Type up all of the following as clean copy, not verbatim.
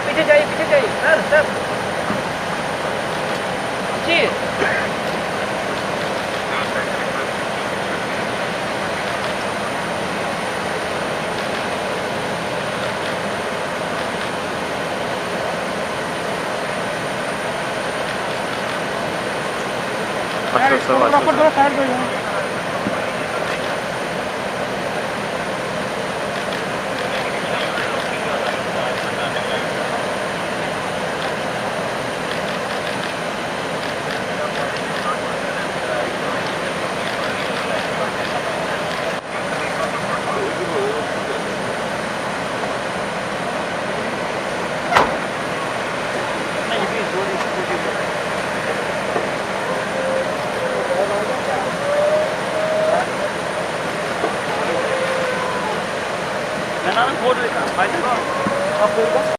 पीछे जाइए sir sir जी। Side पे जाओ। मैं बोल रहा था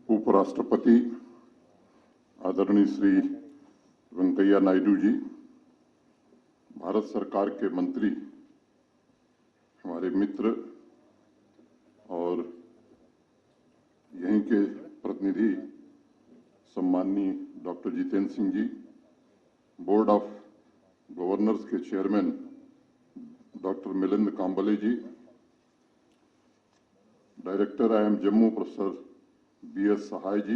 उपराष्ट्रपति आदरणीय श्री वेंकैया नायडू जी, भारत सरकार के मंत्री, हमारे मित्र और यहीं के प्रतिनिधि सम्माननीय doctor Jitendra Singh ji, board of governors के chairman doctor Milind Kamble ji, director IIM Jammu professor BS Sahay ji,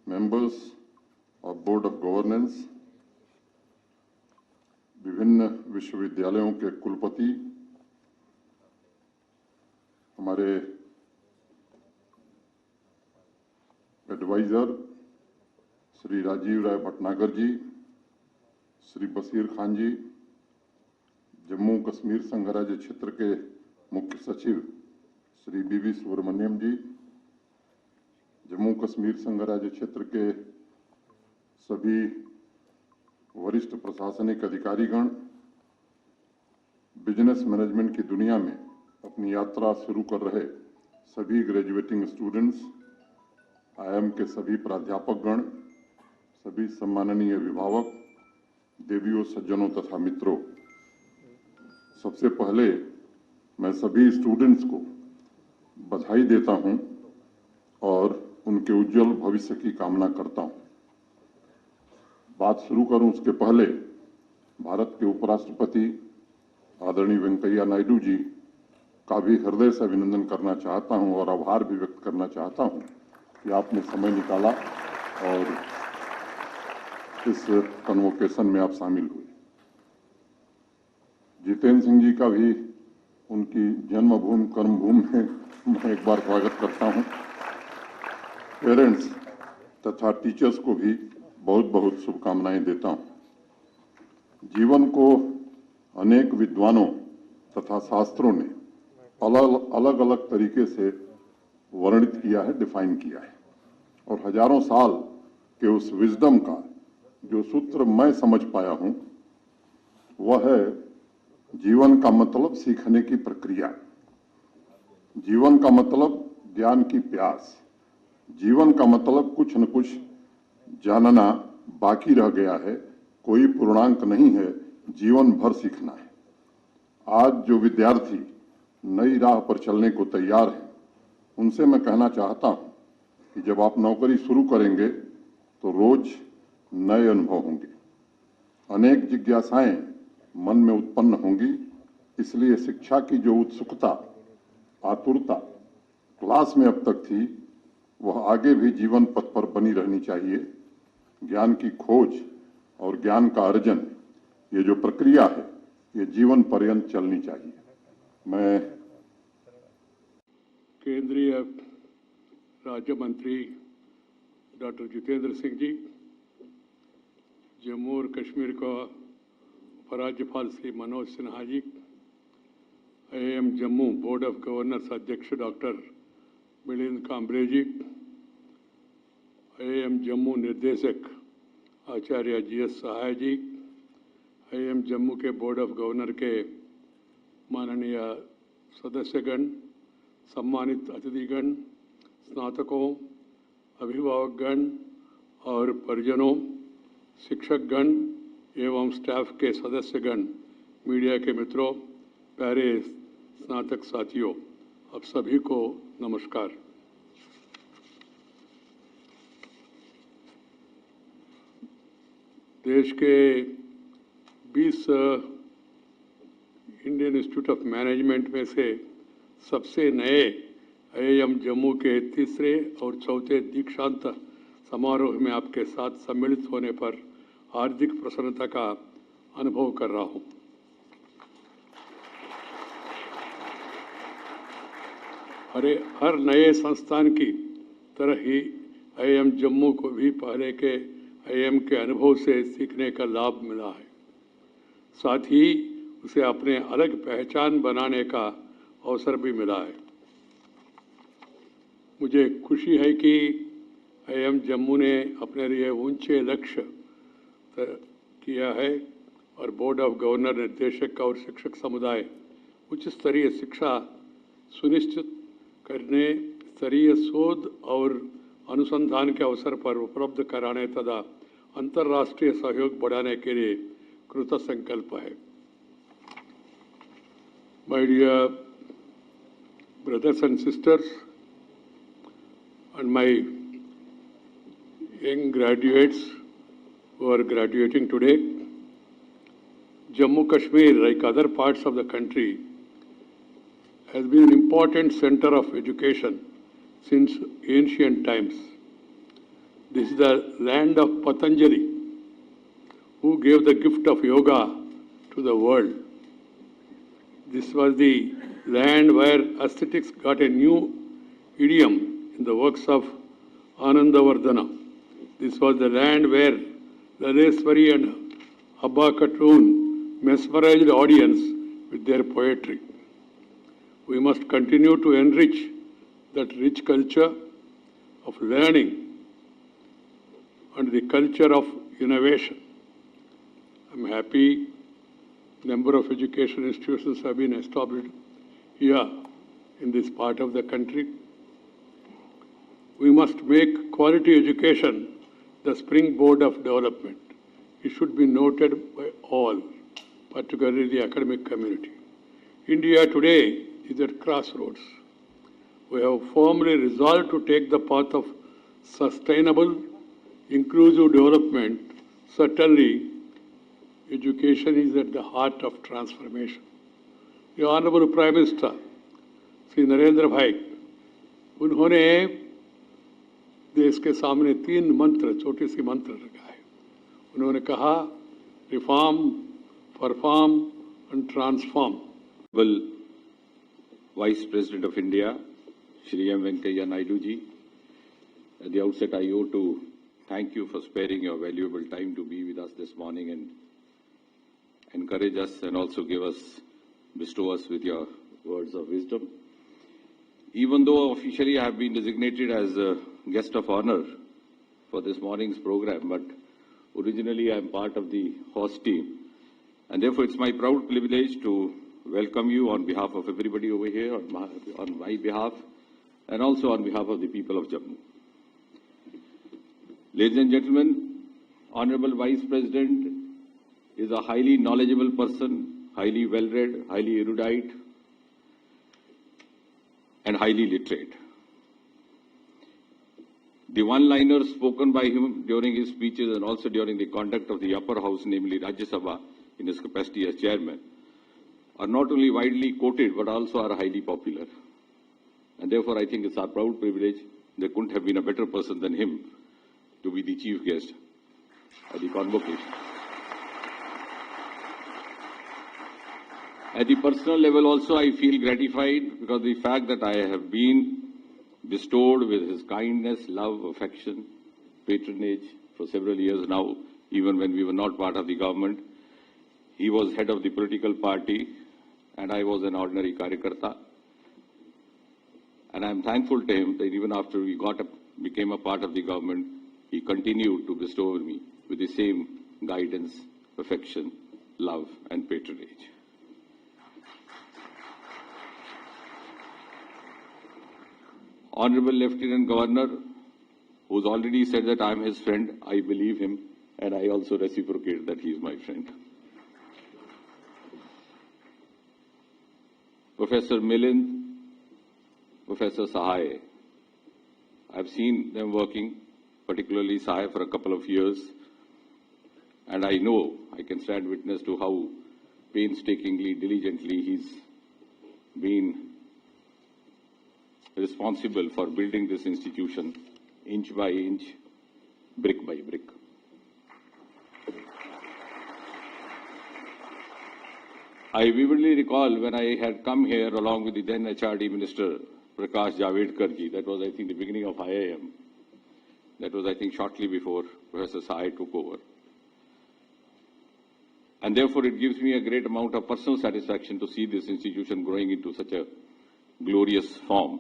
members of board of governance, विभिन्न विश्वविद्यालयों के कुलपति, हमारे एडवाइजर श्री राजीव राय भटनागर जी, श्री बशीर खान जी, जम्मू कश्मीर संघ राज्य क्षेत्र के मुख्य सचिव श्री बीवी सुब्रमण्यम जी, जम्मू कश्मीर संघ राज्य क्षेत्र के सभी वरिष्ठ प्रशासनिक अधिकारीगण, बिजनेस मैनेजमेंट की दुनिया में अपनी यात्रा शुरू कर रहे सभी ग्रेजुएटिंग स्टूडेंट्स, आईआईएम के सभी प्राध्यापकगण, सभी सम्माननीय अभिभावक, देवियों, सज्जनों तथा मित्रों, सबसे पहले मैं सभी स्टूडेंट्स को बधाई देता हूं और उनके उज्जवल भविष्य की कामना करता हूं। बात शुरू करूं उसके पहले भारत के उपराष्ट्रपति आदरणीय वेंकैया नायडू जी का भी हृदय से अभिनंदन करना चाहता हूं और आभार भी व्यक्त करना चाहता हूं कि आपने समय निकाला और इस कन्वोकेशन में आप शामिल हुए। जितेंद्र सिंह जी का भी उनकी जन्मभूमि कर्मभूमि में मैं एक बार स्वागत करता हूं। पेरेंट्स तथा टीचर्स को भी बहुत बहुत शुभकामनाएं देता हूं। जीवन को अनेक विद्वानों तथा शास्त्रों ने अलग अलग तरीके से वर्णित किया है, डिफाइन किया है, और हजारों साल के उस विजडम का जो सूत्र मैं समझ पाया हूं वह है जीवन का मतलब सीखने की प्रक्रिया, जीवन का मतलब ज्ञान की प्यास, जीवन का मतलब कुछ न कुछ जानना बाकी रह गया है, कोई पूर्णांक नहीं है, जीवन भर सीखना है। आज जो विद्यार्थी नई राह पर चलने को तैयार हैं, उनसे मैं कहना चाहता हूं कि जब आप नौकरी शुरू करेंगे तो रोज नए अनुभव होंगे, अनेक जिज्ञासाएं मन में उत्पन्न होंगी। इसलिए शिक्षा की जो उत्सुकता, आतुरता क्लास में अब तक थी, वह आगे भी जीवन पथ पर बनी रहनी चाहिए। ज्ञान की खोज और ज्ञान का अर्जन, ये जो प्रक्रिया है, ये जीवन पर्यंत चलनी चाहिए। मैं केंद्रीय राज्य मंत्री डॉक्टर जितेंद्र सिंह जी, जम्मू और कश्मीर का उपराज्यपाल Shri Manoj Sinha ji, IIM Jammu board of governors अध्यक्ष डॉक्टर मिलिंद कांबरे जी, आईआईएम जम्मू निर्देशक आचार्य जीएस सहाय जी, आईआईएम जम्मू के बोर्ड ऑफ गवर्नर के माननीय सदस्यगण, सम्मानित अतिथिगण, स्नातकों, अभिभावकगण और परिजनों, शिक्षकगण एवं स्टाफ के सदस्यगण, मीडिया के मित्रों, प्यारे स्नातक साथियों, आप सभी को नमस्कार। देश के 20 इंडियन इंस्टीट्यूट ऑफ मैनेजमेंट में से सबसे नए आईआईएम जम्मू के तीसरे और चौथे दीक्षांत समारोह में आपके साथ सम्मिलित होने पर हार्दिक प्रसन्नता का अनुभव कर रहा हूँ। हर नए संस्थान की तरह ही आईआईएम जम्मू को भी पहले के आईआईएम के अनुभव से सीखने का लाभ मिला है, साथ ही उसे अपने अलग पहचान बनाने का अवसर भी मिला है। मुझे खुशी है कि आईआईएम जम्मू ने अपने लिए ऊंचे लक्ष्य किया है और बोर्ड ऑफ गवर्नर, निर्देशक और शिक्षक समुदाय उच्च स्तरीय शिक्षा सुनिश्चित करने, स्तरीय शोध और अनुसंधान के अवसर पर उपलब्ध कराने तथा अंतर्राष्ट्रीय सहयोग बढ़ाने के लिए कृत संकल्प है। My dear brothers and sisters and my young graduates who are graduating today, Jammu Kashmir, like other parts of the country, has been an important center of education since ancient times. This is the land of Patanjali, who gave the gift of yoga to the world. This was the land where aesthetics got a new idiom in the works of Anandavardhana. This was the land where Laleswari and Abba Khatun mesmerized the audience with their poetry. We must continue to enrich that rich culture of learning and the culture of innovation. I'm happy number of education institutions have been established here in this part of the country. We must make quality education the springboard of development. It should be noted by all, particularly the academic community. India today is at crossroads. We have firmly resolved to take the path of sustainable, inclusive development. Certainly, education is at the heart of transformation. The Honorable Prime Minister, Sri Narendra Bhai, उन्होंने देश के सामने 3 मंत्र, छोटी सी मंत्र रखा है. उन्होंने कहा, reform, perform and transform. Vice President of India, Shri M. Venkaiah Naidu ji, at the outset I owe to thank you for sparing your valuable time to be with us this morning and encourage us and also bestow us with your words of wisdom. Even though officially I have been designated as a guest of honor for this morning's program, but originally I am part of the host team, and therefore it's my proud privilege to welcome you on behalf of everybody over here, on my behalf, and also on behalf of the people of Jammu. Ladies and gentlemen, Honorable Vice President is a highly knowledgeable person, highly well-read, highly erudite, and highly literate. The one-liners spoken by him during his speeches and also during the conduct of the upper house, namely Rajya Sabha, in his capacity as chairman, are not only widely quoted but also are highly popular. And therefore I think it's our proud privilege, there couldn't have been a better person than him to be the chief guest at the convocation. At the personal level also I feel gratified because the fact that I have been bestowed with his kindness, love, affection, patronage for several years now, even when we were not part of the government. He was head of the political party and I was an ordinary Karyakarta. And I am thankful to him that even after we became a part of the government, he continued to bestow on me with the same guidance, affection, love and patronage. Honorable Lieutenant Governor, who's already said that I am his friend, I believe him and I also reciprocate that he is my friend. Professor Milind, Professor Sahai, I've seen them working, particularly Sahai, for a couple of years, and I know, I can stand witness to how painstakingly, diligently he's been responsible for building this institution inch by inch, brick by brick. I vividly recall when I had come here along with the then HRD Minister Prakash Javadekar ji, that was I think the beginning of IIM, that was I think shortly before Professor Sahai took over. And therefore it gives me a great amount of personal satisfaction to see this institution growing into such a glorious form.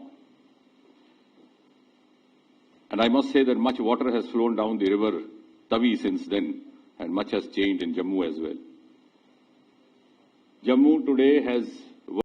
And I must say that much water has flown down the river Tavi since then, and much has changed in Jammu as well. Jammu today has